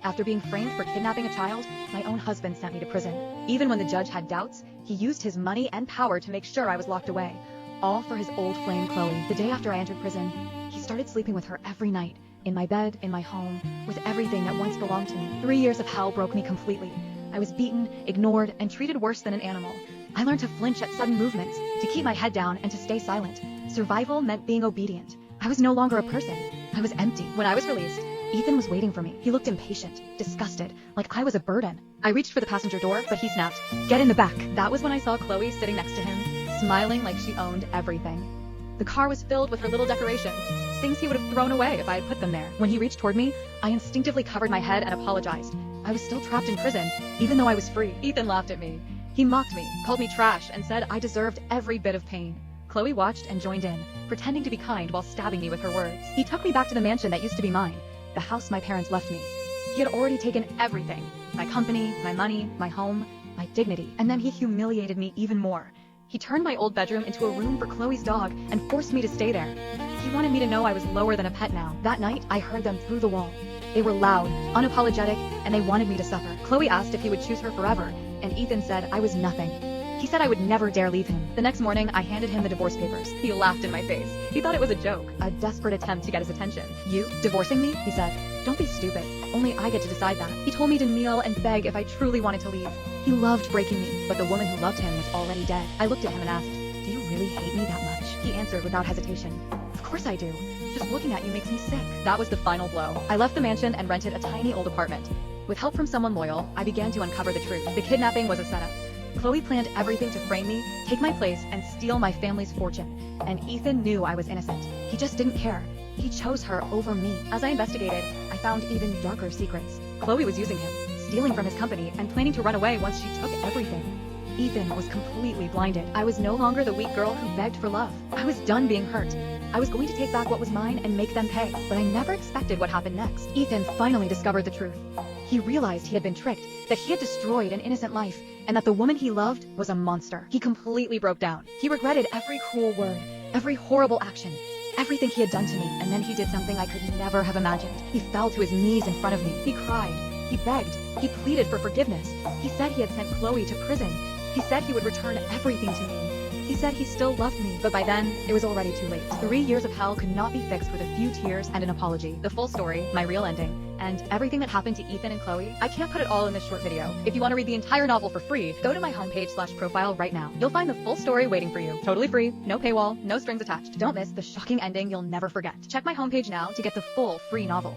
After being framed for kidnapping a child, my own husband sent me to prison. Even when the judge had doubts, he used his money and power to make sure I was locked away. All for his old flame, Chloe. The day after I entered prison, he started sleeping with her every night. In my bed, in my home, with everything that once belonged to me. 3 years of hell broke me completely. I was beaten, ignored, and treated worse than an animal. I learned to flinch at sudden movements, to keep my head down, and to stay silent. Survival meant being obedient. I was no longer a person. I was empty. When I was released, Ethan was waiting for me. He looked impatient, disgusted, like I was a burden. I reached for the passenger door, but he snapped, "Get in the back." That was when I saw Chloe sitting next to him, smiling like she owned everything. The car was filled with her little decorations, things he would have thrown away if I had put them there. When he reached toward me, I instinctively covered my head and apologized. I was still trapped in prison, even though I was free. Ethan laughed at me. He mocked me, called me trash, and said I deserved every bit of pain. Chloe watched and joined in, pretending to be kind while stabbing me with her words. He took me back to the mansion that used to be mine, the house my parents left me. He had already taken everything, my company, my money, my home, my dignity, and then he humiliated me even more. He turned my old bedroom into a room for Chloe's dog and forced me to stay there. He wanted me to know I was lower than a pet now. That night, I heard them through the wall. They were loud, unapologetic, and they wanted me to suffer. Chloe asked if he would choose her forever, and Ethan said I was nothing. He said I would never dare leave him. The next morning, I handed him the divorce papers. He laughed in my face. He thought it was a joke, a desperate attempt to get his attention. "You? Divorcing me?" he said. "Don't be stupid. Only I get to decide that." He told me to kneel and beg if I truly wanted to leave. He loved breaking me, but the woman who loved him was already dead. I looked at him and asked, "Do you really hate me that much?" He answered without hesitation, "Of course I do. Just looking at you makes me sick." That was the final blow. I left the mansion and rented a tiny old apartment. With help from someone loyal, I began to uncover the truth. The kidnapping was a setup. Chloe planned everything to frame me, take my place, and steal my family's fortune. And Ethan knew I was innocent. He just didn't care. He chose her over me. As I investigated, I found even darker secrets. Chloe was using him, stealing from his company, and planning to run away once she took everything. Ethan was completely blinded. I was no longer the weak girl who begged for love. I was done being hurt. I was going to take back what was mine and make them pay. But I never expected what happened next. Ethan finally discovered the truth. He realized he had been tricked, that he had destroyed an innocent life, and that the woman he loved was a monster. He completely broke down. He regretted every cruel word, every horrible action, everything he had done to me, and then he did something I could never have imagined. He fell to his knees in front of me. He cried. He begged. He pleaded for forgiveness. He said he had sent Chloe to prison. He said he would return everything to me. He said he still loved me, but by then, it was already too late. 3 years of hell could not be fixed with a few tears and an apology. The full story, my real ending, and everything that happened to Ethan and Chloe, I can't put it all in this short video. If you want to read the entire novel for free, go to my homepage/profile right now. You'll find the full story waiting for you. Totally free, no paywall, no strings attached. Don't miss the shocking ending you'll never forget. Check my homepage now to get the full free novel.